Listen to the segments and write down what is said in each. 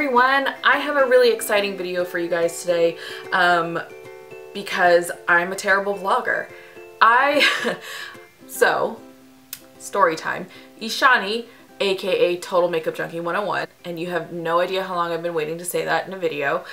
everyone! I have a really exciting video for you guys today because I'm a terrible vlogger. So, story time. Eshani, aka Total Makeup Junkie 101, and you have no idea how long I've been waiting to say that in a video,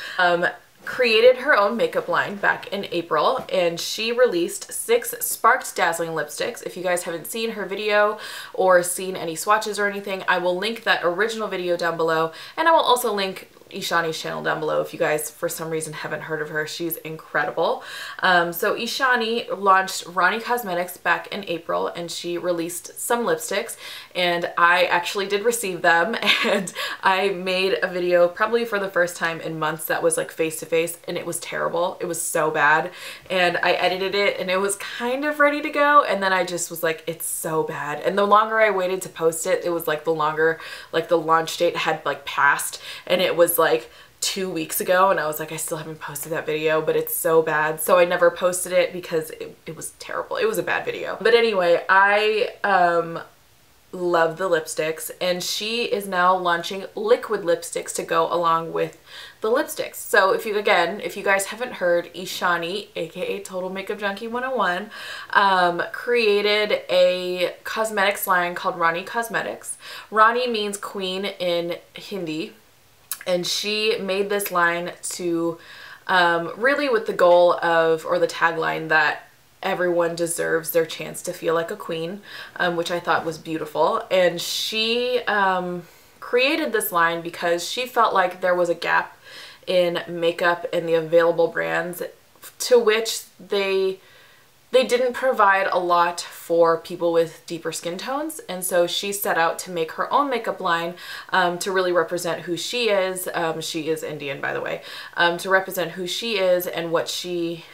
created her own makeup line back in April, and she released 6 Sparked Dazzling lipsticks. If you guys haven't seen her video or seen any swatches or anything, I will link that original video down below, and I will also link Eshani's channel down below if you guys for some reason haven't heard of her. She's incredible. So Eshani launched Rani Cosmetics back in April, and she released some lipsticks, and I actually did receive them, and I made a video probably for the first time in months that was like face to face, and it was terrible. It was so bad, and I edited it and it was kind of ready to go, and then I just was like, it's so bad. And the longer I waited to post it, it was like the longer like the launch date had like passed, and it was like 2 weeks ago, and I was like, I still haven't posted that video, but it's so bad. So I never posted it because it was terrible. It was a bad video. But anyway, I love the lipsticks, and she is now launching liquid lipsticks to go along with the lipsticks. So if you guys haven't heard, Eshani, aka Total Makeup Junkie 101, created a cosmetics line called Rani Cosmetics. Rani means queen in Hindi, and she made this line to really with the goal of, or the tagline that everyone deserves their chance to feel like a queen, which I thought was beautiful. And she created this line because she felt like there was a gap in makeup and the available brands to which they didn't provide a lot for people with deeper skin tones, and so she set out to make her own makeup line to really represent who she is. She is Indian, by the way, to represent who she is and what she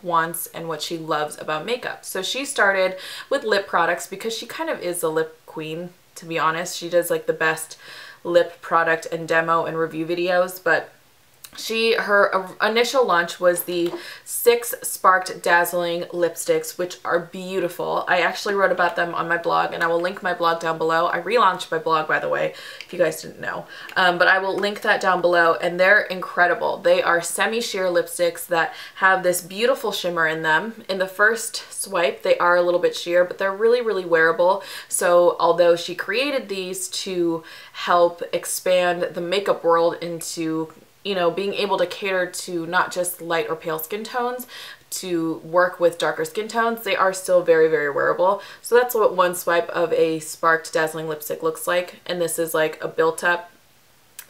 wants and what she loves about makeup. So she started with lip products because she kind of is the lip queen, to be honest. She does like the best lip product and demo and review videos, but her initial launch was the 6 Sparked Dazzling lipsticks, which are beautiful. I actually wrote about them on my blog, and I will link my blog down below. I relaunched my blog, by the way, if you guys didn't know. But I will link that down below, and they're incredible. They are semi-sheer lipsticks that have this beautiful shimmer in them. In the first swipe, they are a little bit sheer, but they're really, really wearable. So although she created these to help expand the makeup world into, you know, being able to cater to not just light or pale skin tones, to work with darker skin tones, they are still very, very wearable. So that's what one swipe of a Sparked Dazzling lipstick looks like. And this is like a built up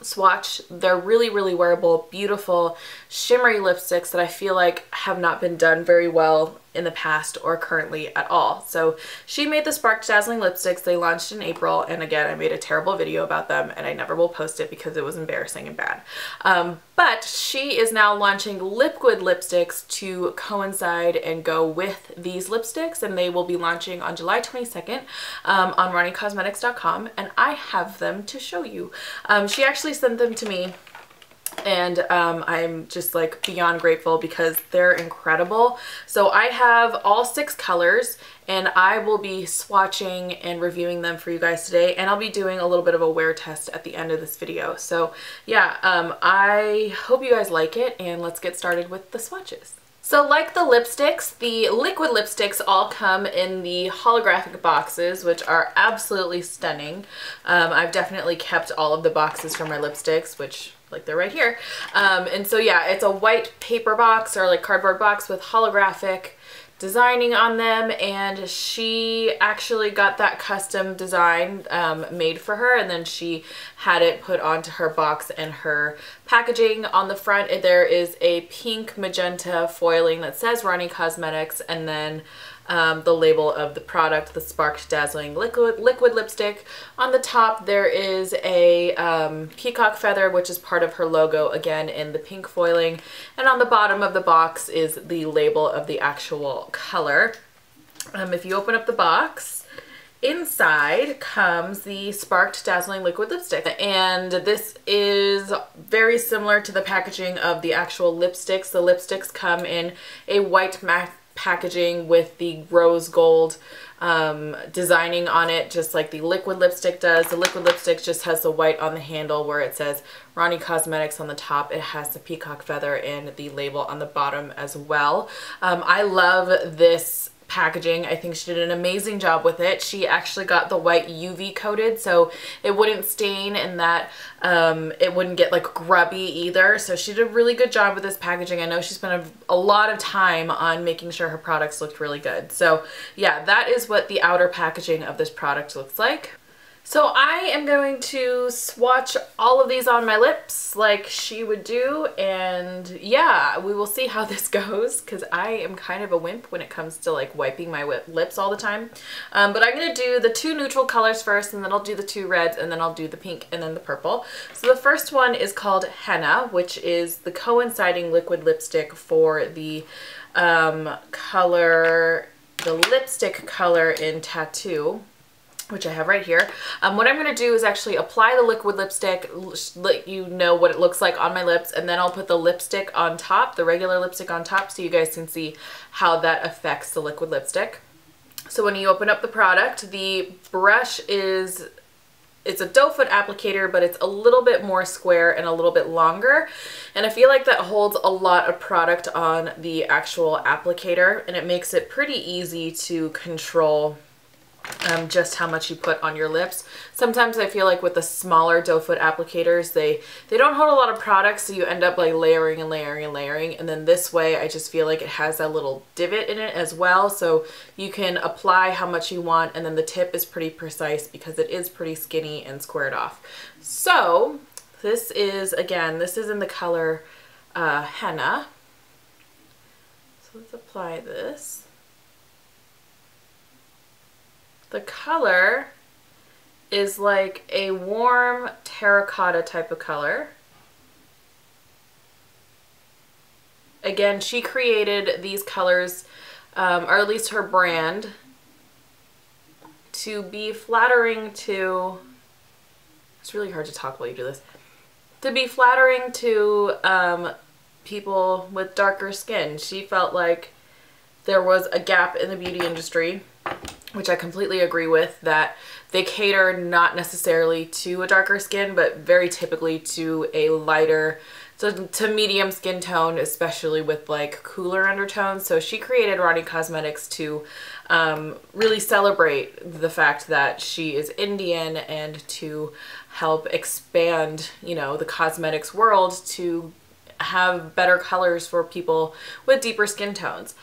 swatch. They're really, really wearable, beautiful, shimmery lipsticks that I feel like have not been done very well in the past or currently at all. So she made the Sparked Dazzling lipsticks. They launched in April, and again, I made a terrible video about them, and I never will post it because it was embarrassing and bad. But she is now launching liquid lipsticks to coincide and go with these lipsticks, and they will be launching on July 22nd on RaniCosmetics.com, and I have them to show you. She actually sent them to me, and I'm just like beyond grateful because they're incredible. So I have all 6 colors, and I will be swatching and reviewing them for you guys today, and I'll be doing a little bit of a wear test at the end of this video. So yeah, I hope you guys like it, and let's get started with the swatches. So like the lipsticks, the liquid lipsticks all come in the holographic boxes, which are absolutely stunning. I've definitely kept all of the boxes from my lipsticks, which like they're right here. And so yeah, it's a white paper box or like cardboard box with holographic designing on them, and she actually got that custom design made for her, and then she had it put onto her box and her packaging. On the front there is a pink magenta foiling that says Rani Cosmetics, and then the label of the product, the Sparked Dazzling liquid lipstick. On the top there is a peacock feather, which is part of her logo, again in the pink foiling, and on the bottom of the box is the label of the actual color. If you open up the box, inside comes the Sparked Dazzling liquid lipstick, and this is very similar to the packaging of the actual lipsticks. The lipsticks come in a white packaging with the rose gold designing on it, just like the liquid lipstick does. The liquid lipstick just has the white on the handle where it says Rani Cosmetics on the top. It has the peacock feather and the label on the bottom as well. I love this packaging. I think she did an amazing job with it. She actually got the white UV coated so it wouldn't stain and that it wouldn't get like grubby either. So she did a really good job with this packaging. I know she spent a lot of time on making sure her products looked really good. So yeah, that is what the outer packaging of this product looks like. So I am going to swatch all of these on my lips like she would do, and yeah, we will see how this goes because I am kind of a wimp when it comes to like wiping my lips all the time. But I'm going to do the 2 neutral colors first, and then I'll do the 2 reds, and then I'll do the pink and then the purple. So the first one is called Henna, which is the coinciding liquid lipstick for the color, the lipstick color in Tattoo, which I have right here. What I'm going to do is actually apply the liquid lipstick, let you know what it looks like on my lips, and then I'll put the lipstick on top, the regular lipstick on top, so you guys can see how that affects the liquid lipstick. So when you open up the product, the brush is, it's a doe foot applicator, but it's a little bit more square and a little bit longer. And I feel like that holds a lot of product on the actual applicator, and it makes it pretty easy to control just how much you put on your lips. Sometimes I feel like with the smaller doe foot applicators, they don't hold a lot of product, so you end up like layering and layering and layering. And then this way, I just feel like it has a little divot in it as well, so you can apply how much you want, and then the tip is pretty precise because it is pretty skinny and squared off. So this is, again, this is in the color Henna. So let's apply this. The color is like a warm terracotta type of color. Again, she created these colors, or at least her brand, to be flattering to, it's really hard to talk while you do this, to be flattering to people with darker skin. She felt like there was a gap in the beauty industry, which I completely agree with, that they cater not necessarily to a darker skin, but very typically to a lighter, to medium skin tone, especially with like cooler undertones. So she created Rani Cosmetics to really celebrate the fact that she is Indian and to help expand, you know, the cosmetics world to have better colors for people with deeper skin tones.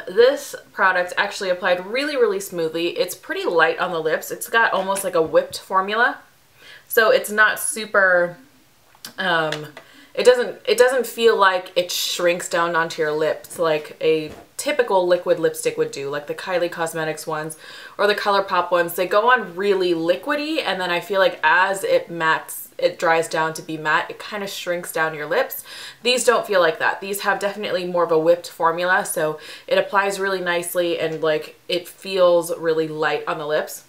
This product actually applied really, really smoothly. It's pretty light on the lips. It's got almost like a whipped formula. So it's not super, it doesn't feel like it shrinks down onto your lips like a typical liquid lipstick would do, like the Kylie Cosmetics ones or the ColourPop ones. They go on really liquidy, and then I feel like as it dries down to be matte, it kind of shrinks down your lips. These don't feel like that. These have definitely more of a whipped formula, so it applies really nicely and like it feels really light on the lips.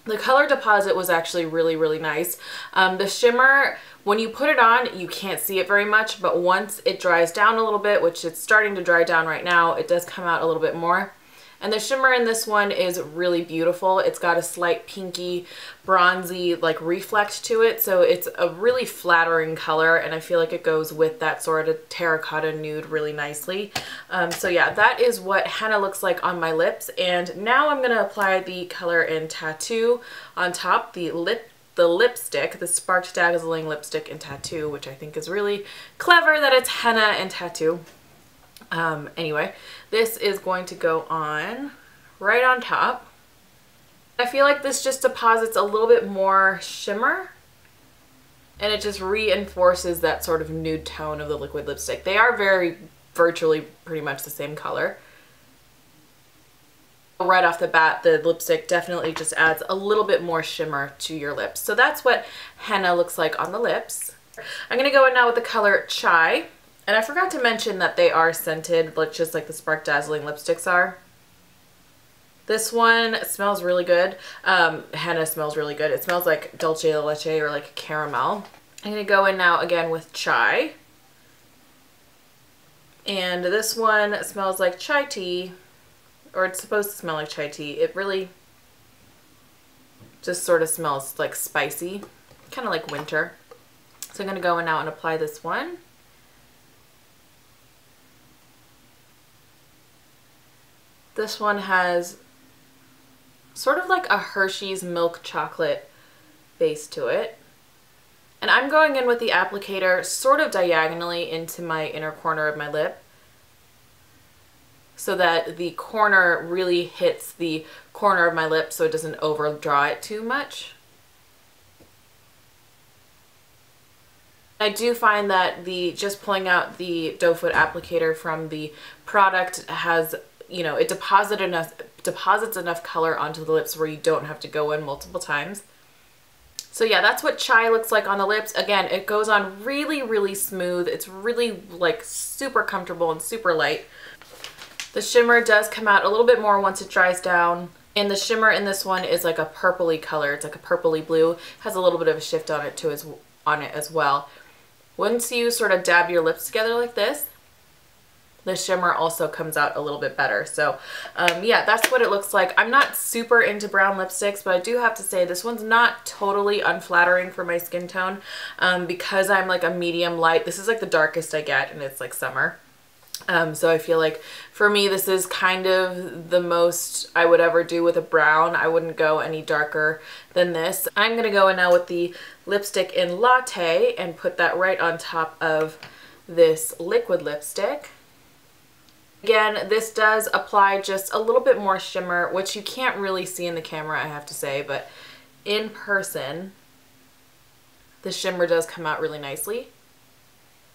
The color deposit was actually really, really nice. The shimmer, when you put it on, you can't see it very much, but once it dries down a little bit, which it's starting to dry down right now, it does come out a little bit more. And the shimmer in this one is really beautiful. It's got a slight pinky, bronzy like reflect to it. So it's a really flattering color, and I feel like it goes with that sort of terracotta nude really nicely. So yeah, that is what Henna looks like on my lips. And now I'm going to apply the color in Tattoo on top, the lipstick, the Sparked Dazzling lipstick in Tattoo, which I think is really clever that it's Henna and Tattoo. Anyway, this is going to go on right on top. I feel like this just deposits a little bit more shimmer, and it just reinforces that sort of nude tone of the liquid lipstick. They are virtually pretty much the same color. Right off the bat, the lipstick definitely just adds a little bit more shimmer to your lips. So that's what Henna looks like on the lips. I'm going to go in now with the color Chai. And I forgot to mention that they are scented, just like the Spark Dazzling lipsticks are. This one smells really good. Henna smells really good. It smells like dulce de leche or like caramel. I'm going to go in now again with Chai. And this one smells like chai tea, or it's supposed to smell like chai tea. It really just sort of smells like spicy, kind of like winter. So I'm going to go in now and apply this one. This one has sort of like a Hershey's milk chocolate base to it. And I'm going in with the applicator sort of diagonally into my inner corner of my lip so that the corner really hits the corner of my lip so it doesn't overdraw it too much. I do find that just pulling out the doe foot applicator from the product has, you know, it deposits enough color onto the lips where you don't have to go in multiple times. So yeah, that's what chai looks like on the lips. Again, it goes on really, really smooth. It's really like super comfortable and super light. The shimmer does come out a little bit more once it dries down. And the shimmer in this one is like a purpley color. It's like a purpley blue. Has a little bit of a shift on it too, as well. Once you sort of dab your lips together like this, the shimmer also comes out a little bit better. So yeah, that's what it looks like. I'm not super into brown lipsticks, but I do have to say this one's not totally unflattering for my skin tone because I'm like a medium light. This is like the darkest I get, and it's like summer. So I feel like for me this is kind of the most I would ever do with a brown. I wouldn't go any darker than this. I'm going to go in now with the lipstick in Latte and put that right on top of this liquid lipstick. Again, this does apply just a little bit more shimmer, which you can't really see in the camera, I have to say, but in person, the shimmer does come out really nicely.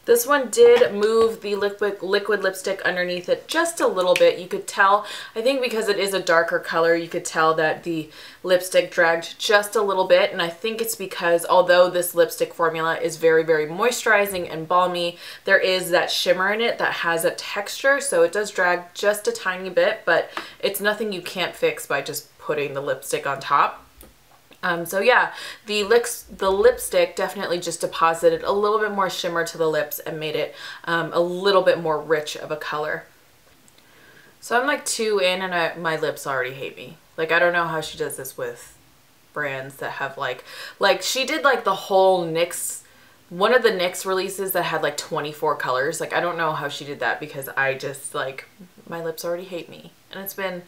This one did move the liquid lipstick underneath it just a little bit. You could tell, I think because it is a darker color, you could tell that the lipstick dragged just a little bit. And I think it's because although this lipstick formula is very, very moisturizing and balmy, there is that shimmer in it that has a texture. So it does drag just a tiny bit, but it's nothing you can't fix by just putting the lipstick on top. So yeah, the lipstick definitely just deposited a little bit more shimmer to the lips and made it a little bit more rich of a color. So I'm like 2 in and my lips already hate me. Like, I don't know how she does this with brands that have like she did like the whole NYX, one of the NYX releases that had like 24 colors. Like, I don't know how she did that because I just like, my lips already hate me. And it's been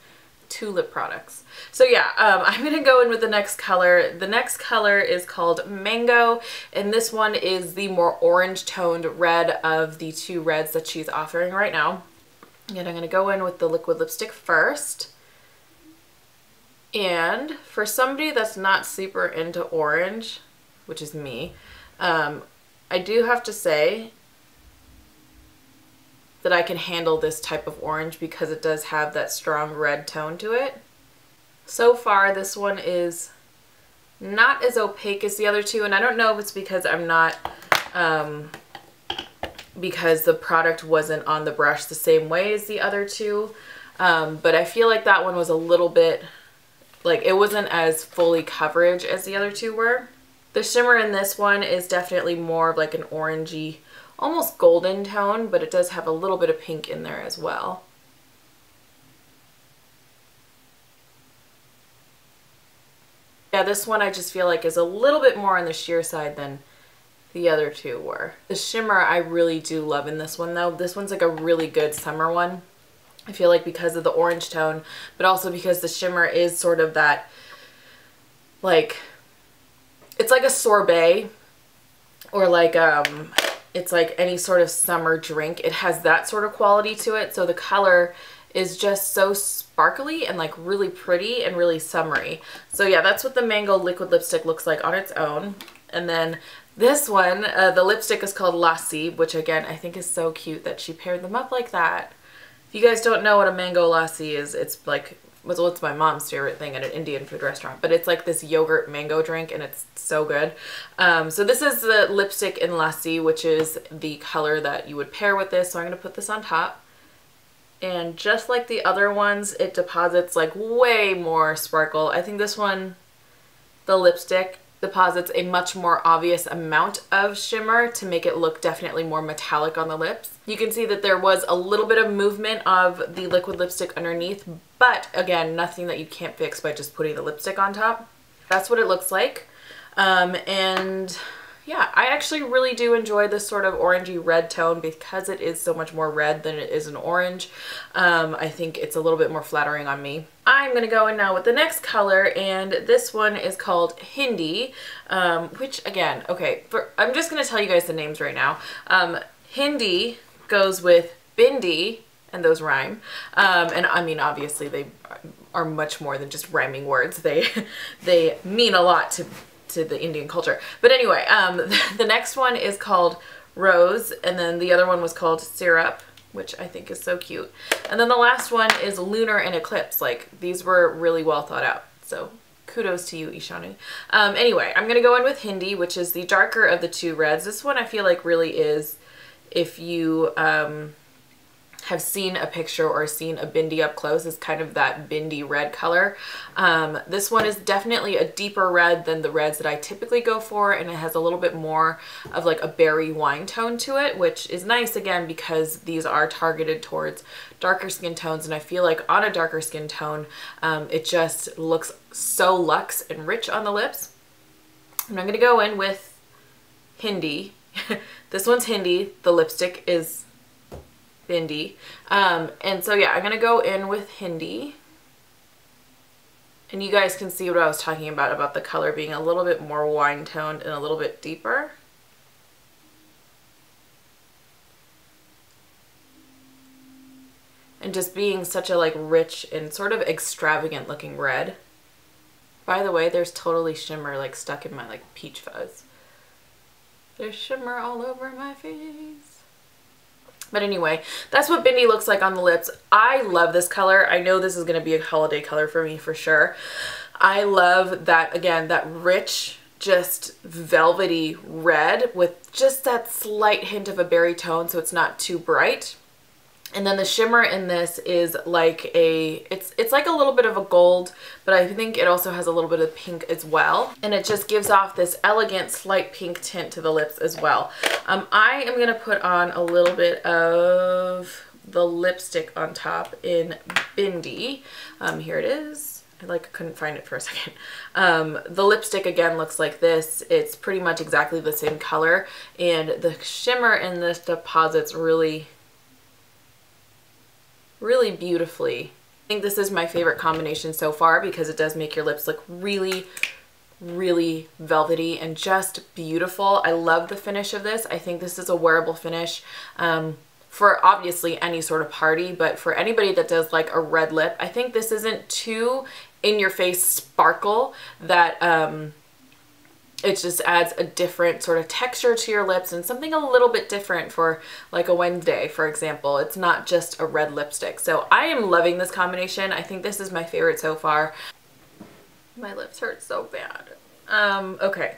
2 lip products. So yeah, I'm gonna go in with the next color. The next color is called Mango, and this one is the more orange toned red of the 2 reds that she's offering right now. And I'm gonna go in with the liquid lipstick first. And for somebody that's not super into orange, which is me, I do have to say that I can handle this type of orange because it does have that strong red tone to it. So far, this one is not as opaque as the other 2, and I don't know if it's because I'm not, because the product wasn't on the brush the same way as the other 2, but I feel like that one was a little bit, like it wasn't as fully coverage as the other 2 were. The shimmer in this one is definitely more of like an orangey, almost golden tone, but it does have a little bit of pink in there as well. Yeah, this one I just feel like is a little bit more on the sheer side than the other 2 were. The shimmer I really do love in this one though. This one's like a really good summer one. I feel like because of the orange tone, but also because the shimmer is sort of that, like, it's like a sorbet, or like, it's like any sort of summer drink. It has that sort of quality to it. So the color is just so sparkly and like really pretty and really summery. So yeah, that's what the Mango liquid lipstick looks like on its own. And then this one, the lipstick is called Lassi, which again, I think is so cute that she paired them up like that. If you guys don't know what a Mango Lassi is, it's like, well, it's my mom's favorite thing at an Indian food restaurant, but it's like this yogurt mango drink and it's so good. So this is the lipstick in Lassi, which is the color that you would pair with this. So I'm going to put this on top. And just like the other ones, it deposits like way more sparkle. I think this one, the lipstick deposits a much more obvious amount of shimmer to make it look definitely more metallic on the lips. You can see that there was a little bit of movement of the liquid lipstick underneath, but again, nothing that you can't fix by just putting the lipstick on top. That's what it looks like. And yeah, I actually really do enjoy this sort of orangey red tone because it is so much more red than it is an orange. I think it's a little bit more flattering on me. I'm going to go in now with the next color, and this one is called Hindi, which again, okay, I'm just going to tell you guys the names right now. Hindi goes with bindi, and those rhyme. And I mean, obviously they are much more than just rhyming words. They mean a lot to the Indian culture. But anyway, the next one is called Rose, and then the other one was called Syrup, which I think is so cute. And then the last one is Lunar and Eclipse. Like, these were really well thought out. So kudos to you, Eshani. Anyway, I'm going to go in with Hindi, which is the darker of the two reds. This one I feel like really is, if you have seen a picture or seen a bindi up close, is kind of that bindi red color. This one is definitely a deeper red than the reds that I typically go for, and it has a little bit more of like a berry wine tone to it, which is nice again because these are targeted towards darker skin tones, and I feel like on a darker skin tone it just looks so luxe and rich on the lips. And I'm going to go in with Hindi. This one's Hindi, the lipstick is bindi. And so yeah, I'm gonna go in with Hindi, and you guys can see what I was talking about the color being a little bit more wine toned and a little bit deeper. And just being such a like rich and sort of extravagant looking red. By the way, there's totally shimmer like stuck in my like peach fuzz. There's shimmer all over my face. But anyway, that's what bindi looks like on the lips. I love this color. I know this is going to be a holiday color for me for sure. I love that, again, that rich, just velvety red with just that slight hint of a berry tone so it's not too bright. And then the shimmer in this is like it's like a little bit of a gold, but I think it also has a little bit of pink as well. And it just gives off this elegant slight pink tint to the lips as well. I am going to put on a little bit of the lipstick on top in bindi. Here it is. I couldn't find it for a second. The lipstick again looks like this. It's pretty much exactly the same color, and the shimmer in this deposits really beautifully. I think this is my favorite combination so far because it does make your lips look really velvety and just beautiful. I love the finish of this. I think this is a wearable finish for obviously any sort of party, but for anybody that does like a red lip, I think this isn't too in your face sparkle that it just adds a different sort of texture to your lips and something a little bit different for like a Wednesday, for example. It's not just a red lipstick. So I am loving this combination. I think this is my favorite so far. My lips hurt so bad. Okay.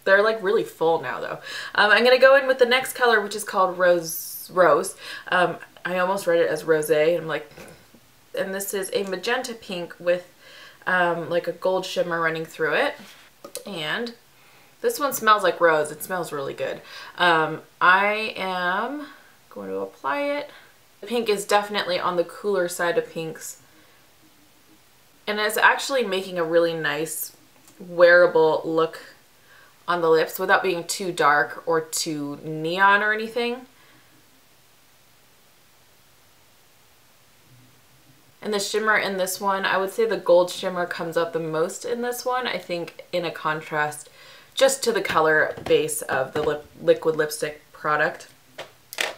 They're like really full now though. I'm going to go in with the next color, which is called Rose. I almost read it as Rosé. I'm like, and this is a magenta pink with like a gold shimmer running through it. And this one smells like rose. It smells really good. I am going to apply it. The pink is definitely on the cooler side of pinks, and it's actually making a really nice wearable look on the lips without being too dark or too neon or anything. And the shimmer in this one, I would say the gold shimmer comes out the most in this one. I think in a contrast just to the color base of the liquid lipstick product.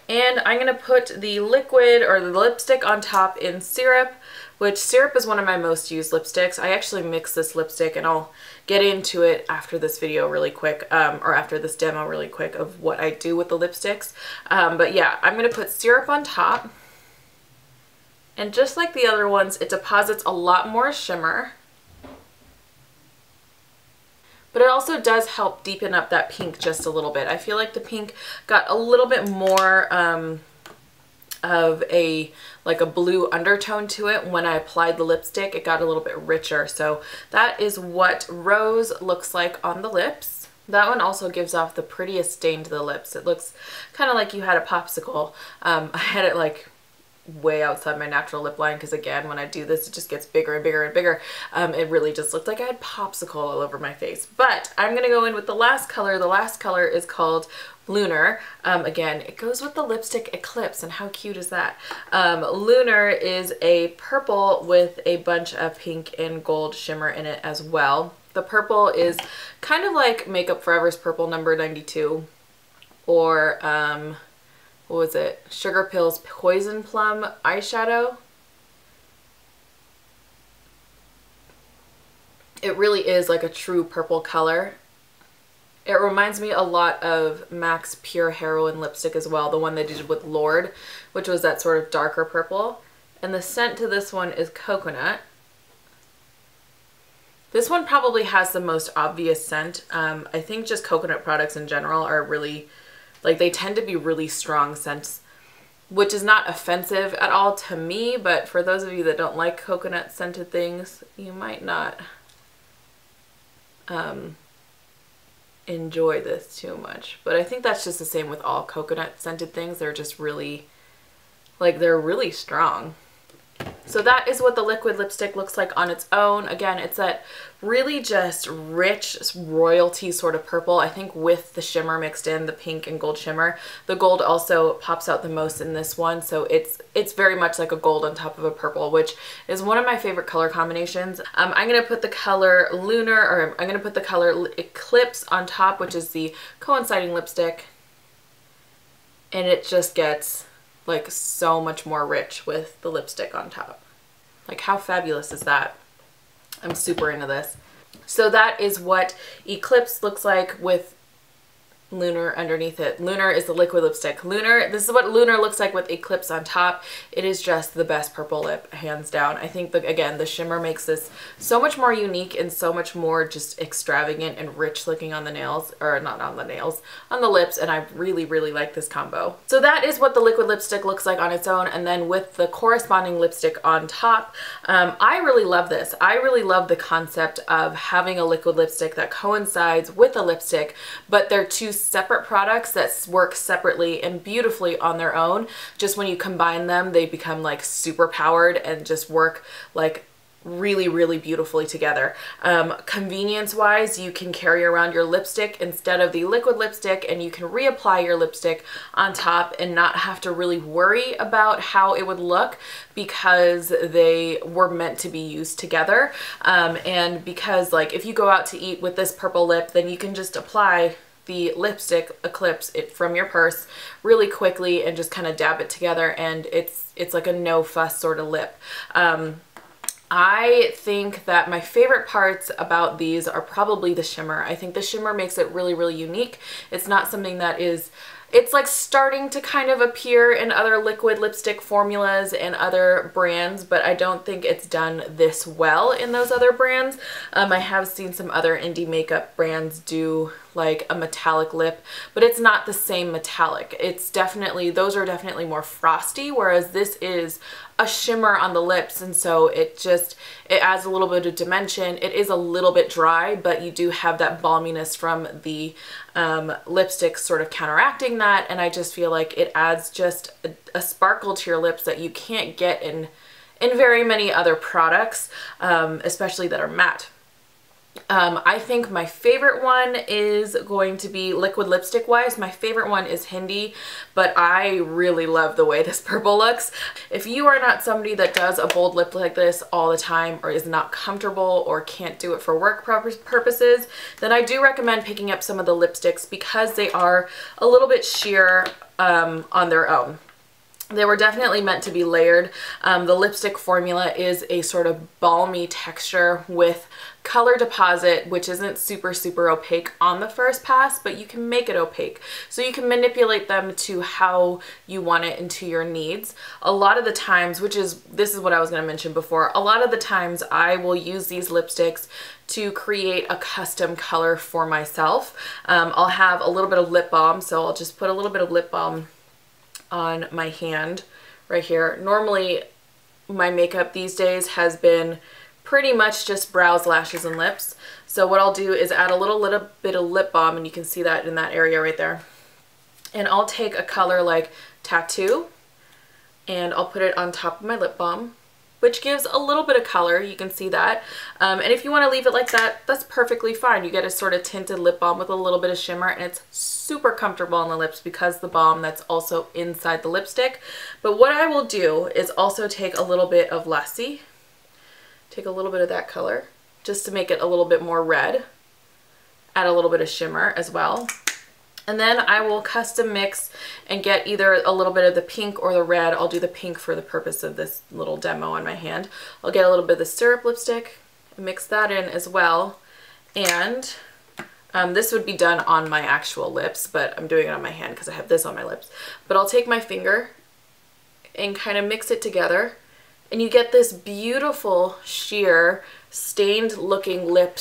And I'm going to put the liquid or the lipstick on top in Syrup, which Syrup is one of my most used lipsticks. I actually mix this lipstick, and I'll get into it after this video really quick, or after this demo really quick of what I do with the lipsticks. But yeah, I'm going to put Syrup on top. And just like the other ones, it deposits a lot more shimmer. But it also does help deepen up that pink just a little bit. I feel like the pink got a little bit more of like a blue undertone to it. When I applied the lipstick, it got a little bit richer. So that is what Rose looks like on the lips. That one also gives off the prettiest stain to the lips. It looks kind of like you had a popsicle. I had it like way outside my natural lip line because, again, when I do this, it just gets bigger and bigger and bigger. It really just looked like I had popsicle all over my face. But I'm going to go in with the last color. The last color is called Lunar. Again, it goes with the lipstick Eclipse, and how cute is that? Lunar is a purple with a bunch of pink and gold shimmer in it as well. The purple is kind of like Makeup Forever's Purple number 92, or what was it? Sugar Pill's Poison Plum eyeshadow. It really is like a true purple color. It reminds me a lot of MAC's Pure Heroine lipstick as well, the one they did with Lord, which was that sort of darker purple. And the scent to this one is coconut. This one probably has the most obvious scent. I think just coconut products in general are really, like, they tend to be really strong scents, which is not offensive at all to me, but for those of you that don't like coconut scented things, you might not enjoy this too much. But I think that's just the same with all coconut scented things. They're just really, like, they're really strong. So that is what the liquid lipstick looks like on its own. Again, it's that really just rich royalty sort of purple, I think, with the shimmer mixed in, the pink and gold shimmer. The gold also pops out the most in this one, so it's very much like a gold on top of a purple, which is one of my favorite color combinations. I'm going to put the color Lunar, or I'm going to put the color Eclipse on top, which is the coinciding lipstick, and it just gets like so much more rich with the lipstick on top. Like, how fabulous is that? I'm super into this. So that is what Eclipse looks like with Lunar underneath it. Lunar is the liquid lipstick. Lunar, this is what Lunar looks like with Eclipse on top. It is just the best purple lip, hands down. I think, again, the shimmer makes this so much more unique and so much more just extravagant and rich looking on the nails, or not on the nails, on the lips, and I really, really like this combo. So that is what the liquid lipstick looks like on its own, and then with the corresponding lipstick on top, I really love this. I really love the concept of having a liquid lipstick that coincides with a lipstick, but they're two separate products that work separately and beautifully on their own. Just when you combine them, they become like super powered and just work like really, really beautifully together. Convenience wise, you can carry around your lipstick instead of the liquid lipstick, and you can reapply your lipstick on top and not have to really worry about how it would look, because they were meant to be used together. And because, like, if you go out to eat with this purple lip, then you can just apply the lipstick Eclipse from your purse really quickly and just kind of dab it together, and it's like a no fuss sort of lip. I think that my favorite parts about these are probably the shimmer. I think the shimmer makes it really, really unique. It's not something that is, it's like starting to kind of appear in other liquid lipstick formulas and other brands, but I don't think it's done this well in those other brands. I have seen some other indie makeup brands do like a metallic lip, but it's not the same metallic. It's definitely, those are definitely more frosty, whereas this is a shimmer on the lips, and so it adds a little bit of dimension. It is a little bit dry, but you do have that balminess from the lipstick sort of counteracting that, and I just feel like it adds just a sparkle to your lips that you can't get in very many other products, especially that are matte. I think my favorite one is going to be liquid lipstick wise. My favorite one is Hindi, but I really love the way this purple looks. If you are not somebody that does a bold lip like this all the time, or is not comfortable or can't do it for work purposes, then I do recommend picking up some of the lipsticks because they are a little bit sheer on their own. They were definitely meant to be layered. The lipstick formula is a sort of balmy texture with color deposit, which isn't super, super opaque on the first pass, but you can make it opaque. So you can manipulate them to how you want it and to your needs. A lot of the times, this is what I was going to mention before, a lot of the times I will use these lipsticks to create a custom color for myself. I'll have a little bit of lip balm, so I'll just put a little bit of lip balm on my hand right here. Normally my makeup these days has been pretty much just brows, lashes, and lips. So what I'll do is add a little bit of lip balm, and you can see that in that area right there. And I'll take a color like Tattoo, and I'll put it on top of my lip balm, which gives a little bit of color. You can see that. And if you want to leave it like that, that's perfectly fine. You get a sort of tinted lip balm with a little bit of shimmer, and it's super comfortable on the lips because the balm that's also inside the lipstick. But what I will do is also take a little bit of Lassi, take a little bit of that color, just to make it a little bit more red. Add a little bit of shimmer as well. And then I will custom mix and get either a little bit of the pink or the red. I'll do the pink for the purpose of this little demo on my hand. I'll get a little bit of the syrup lipstick, mix that in as well. And this would be done on my actual lips, but I'm doing it on my hand because I have this on my lips. But I'll take my finger and kind of mix it together, and you get this beautiful sheer stained looking lip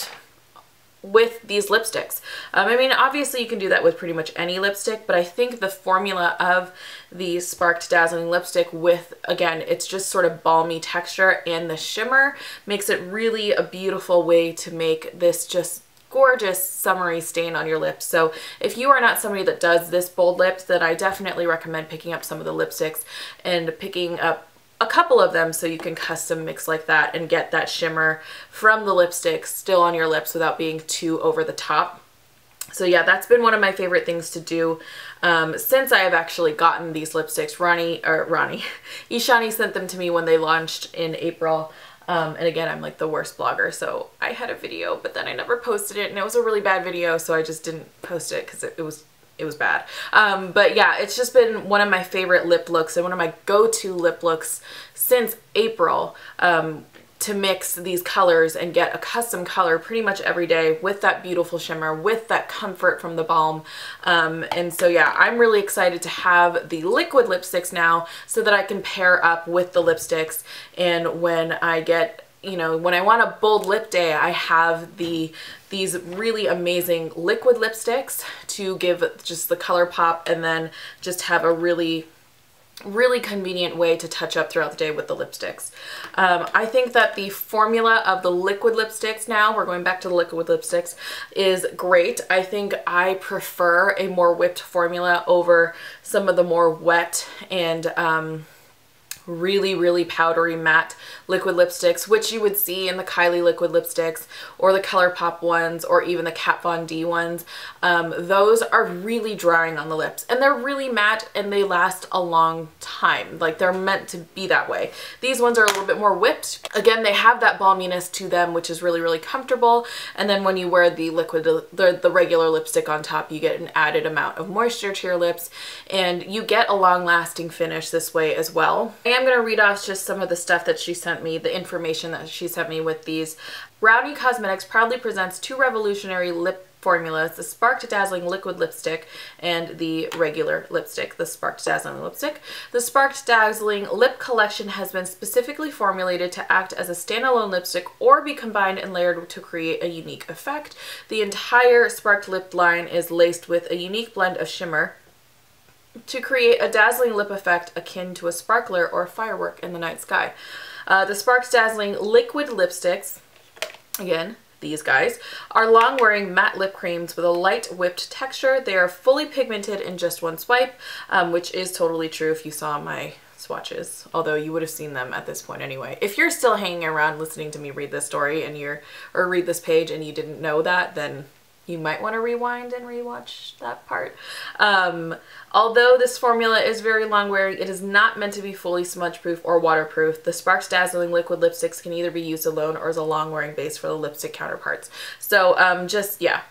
with these lipsticks. I mean, obviously you can do that with pretty much any lipstick, but I think the formula of the Sparked Dazzling lipstick with, again, it's just sort of balmy texture and the shimmer makes it really a beautiful way to make this just gorgeous summery stain on your lips. So if you are not somebody that does this bold lips, then I definitely recommend picking up some of the lipsticks and picking up a couple of them so you can custom mix like that and get that shimmer from the lipstick still on your lips without being too over the top. So yeah, that's been one of my favorite things to do since I have actually gotten these lipsticks. Eshani sent them to me when they launched in April. And again, I'm like the worst blogger, so I had a video, but then I never posted it, and it was a really bad video, so I just didn't post it because it was bad. But yeah, it's just been one of my favorite lip looks and one of my go-to lip looks since April, to mix these colors and get a custom color pretty much every day with that beautiful shimmer, with that comfort from the balm. And so yeah, I'm really excited to have the liquid lipsticks now so that I can pair up with the lipsticks, and when I get, you know, when I want a bold lip day, I have these really amazing liquid lipsticks to give just the color pop, and then just have a really convenient way to touch up throughout the day with the lipsticks. I think that the formula of the liquid lipsticks now, we're going back to the liquid lipsticks, is great. I think I prefer a more whipped formula over some of the more wet and really powdery matte liquid lipsticks, which you would see in the Kylie liquid lipsticks or the ColourPop ones or even the Kat Von D ones. Those are really drying on the lips, and they're really matte and they last a long time. Like, they're meant to be that way. These ones are a little bit more whipped. Again, they have that balminess to them, which is really comfortable. And then when you wear the liquid, the regular lipstick on top, you get an added amount of moisture to your lips, and you get a long lasting finish this way as well. I'm going to read off just some of the stuff that she sent me, the information that she sent me with these. Rani Cosmetics proudly presents two revolutionary lip formulas, the Sparked Dazzling liquid lipstick and the regular lipstick, the Sparked Dazzling lipstick. The Sparked Dazzling lip collection has been specifically formulated to act as a standalone lipstick or be combined and layered to create a unique effect. The entire Sparked lip line is laced with a unique blend of shimmer to create a dazzling lip effect akin to a sparkler or a firework in the night sky. The Sparked Dazzling liquid lipsticks, again, these guys, are long-wearing matte lip creams with a light whipped texture. They are fully pigmented in just one swipe, which is totally true if you saw my swatches, although you would have seen them at this point anyway. If you're still hanging around listening to me read this story and or read this page and you didn't know that, then you might want to rewind and rewatch that part. Although this formula is very long wearing, it is not meant to be fully smudge proof or waterproof. The Sparked Dazzling liquid lipsticks can either be used alone or as a long wearing base for the lipstick counterparts. So yeah,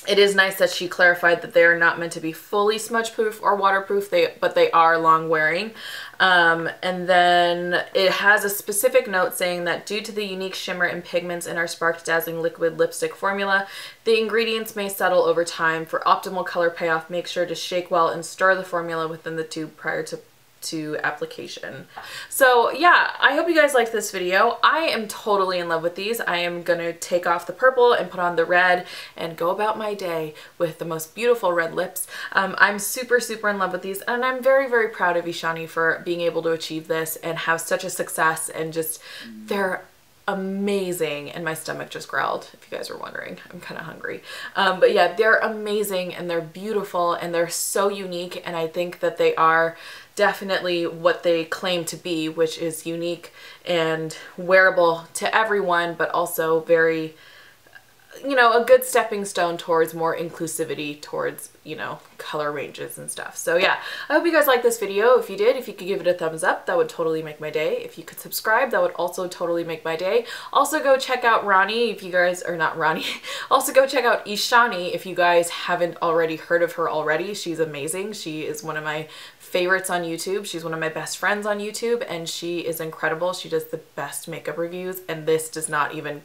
it is nice that she clarified that they are not meant to be fully smudge proof or waterproof, but they are long wearing. And then it has a specific note saying that due to the unique shimmer and pigments in our Sparked Dazzling liquid lipstick formula, the ingredients may settle over time. For optimal color payoff, make sure to shake well and stir the formula within the tube prior to to application. So yeah, I hope you guys liked this video. I am totally in love with these. I am gonna take off the purple and put on the red and go about my day with the most beautiful red lips. I'm super in love with these, and I'm very proud of Eshani for being able to achieve this and have such a success, and just they're amazing. And my stomach just growled, if you guys were wondering. I'm kind of hungry. But yeah, they're amazing and they're beautiful and they're so unique, and I think that they are definitely what they claim to be, which is unique and wearable to everyone, but also very, you know, a good stepping stone towards more inclusivity towards, you know, color ranges and stuff. So yeah, I hope you guys liked this video. If you did, if you could give it a thumbs up, that would totally make my day. If you could subscribe, that would also totally make my day. Also go check out Rani if you guys, or not Rani, also go check out Eshani if you guys haven't already heard of her already. She's amazing. She is one of my favorites on YouTube. She's one of my best friends on YouTube, and she is incredible. She does the best makeup reviews, and this does not even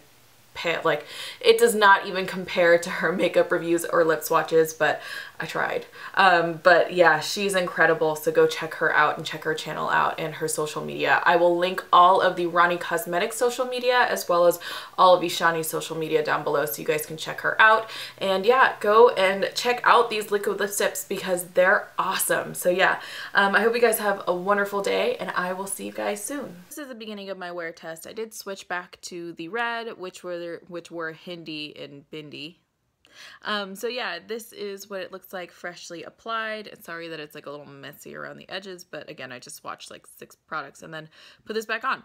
like, it does not even compare to her makeup reviews or lip swatches, but I tried. But yeah, she's incredible, so go check her out and check her channel out and her social media. I will link all of the Rani Cosmetics social media as well as all of Eshani's social media down below, so you guys can check her out. And yeah, go and check out these liquid lipsticks because they're awesome. So yeah, I hope you guys have a wonderful day, and I will see you guys soon. This is the beginning of my wear test. I did switch back to the red, which were Hindi and Bindi. So yeah, this is what it looks like freshly applied. Sorry that it's like a little messy around the edges, but again, I just swatched like 6 products and then put this back on.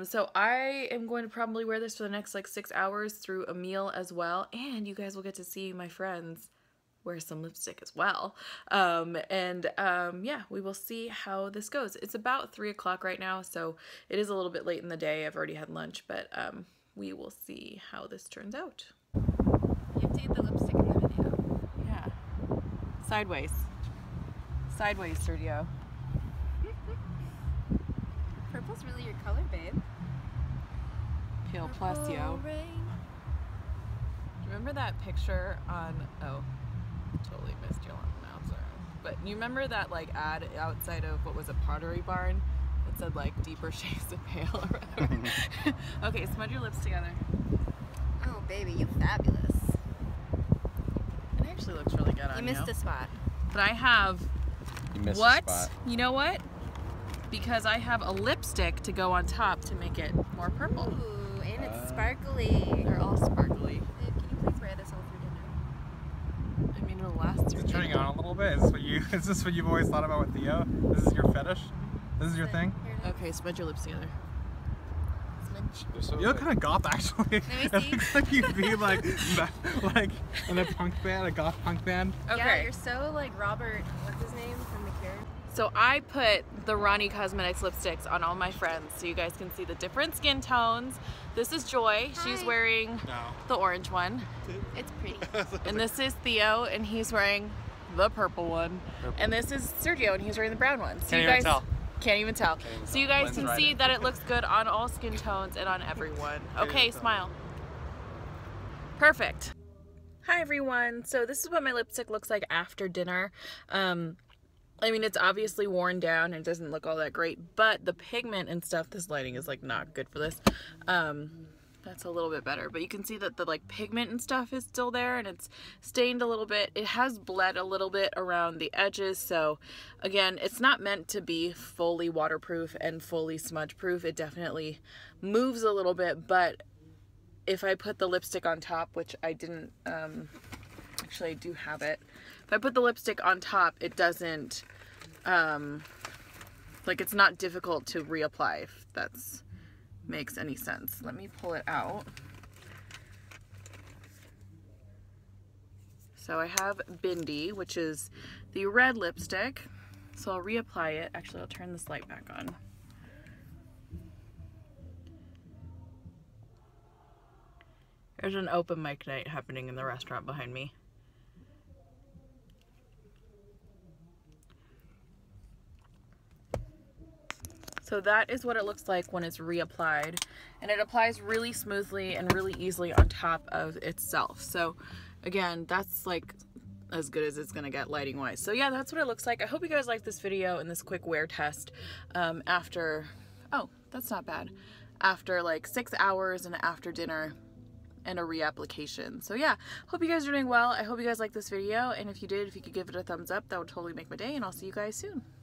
So I am going to probably wear this for the next like 6 hours through a meal as well, and you guys will get to see my friends wear some lipstick as well. Yeah, we will see how this goes. It's about 3 o'clock right now, so it is a little bit late in the day. I've already had lunch, but we will see how this turns out. You have to get the lipstick in the video. Yeah. Sideways. Sideways, Sergio. Purple's really your color, babe. Peel plus, yo. Remember that picture on, oh, totally missed your mouth. But you remember that like ad outside of, what was it, Pottery Barn? That said like deeper shades of pale or whatever. Okay, smudge your lips together. Oh baby, you fabulous. It actually looks really good on you. You missed a spot. But I have, you missed what? A spot. You know what? Because I have a lipstick to go on top to make it more purple. Ooh, and it's sparkly. They're all sparkly. Babe, can you please wear this all through dinner? I mean, it'll last through It's turning on a little bit. Is this what you've always thought about with Theo? This is your fetish? This is your thing? Okay, smudge your lips together. Smudge. You look kind of goth, actually. It looks like you'd be like in a punk band, a goth punk band. Okay. Yeah, you're so like Robert, what's his name from The Cure? So I put the Rani Cosmetics lipsticks on all my friends so you guys can see the different skin tones. This is Joy. Hi. She's wearing the orange one. It's pretty. And this is Theo, and he's wearing the purple one. And this is Sergio, and he's wearing the brown one. So Can't you even guys tell. Can't even tell. So you guys can see in. that it looks good on all skin tones and on everyone. Okay, smile. Perfect. Hi everyone. So this is what my lipstick looks like after dinner. I mean, it's obviously worn down and doesn't look all that great, but the pigment and stuff, this lighting is like not good for this. That's a little bit better, but you can see that the like pigment and stuff is still there, and it's stained a little bit. It has bled a little bit around the edges, so again, it's not meant to be fully waterproof and fully smudge proof. It definitely moves a little bit, but if I put the lipstick on top, which I didn't, actually I do have it. If I put the lipstick on top, it doesn't, like it's not difficult to reapply, if that's makes any sense. Let me pull it out. So I have Bindi, which is the red lipstick. So I'll reapply it. Actually, I'll turn this light back on. There's an open mic night happening in the restaurant behind me. So that is what it looks like when it's reapplied, and it applies really smoothly and really easily on top of itself. So again, that's like as good as it's gonna get lighting wise. So yeah, that's what it looks like. I hope you guys liked this video and this quick wear test after, oh, that's not bad, after like 6 hours and after dinner and a reapplication. So yeah, hope you guys are doing well. I hope you guys liked this video, and if you did, if you could give it a thumbs up, that would totally make my day, and I'll see you guys soon.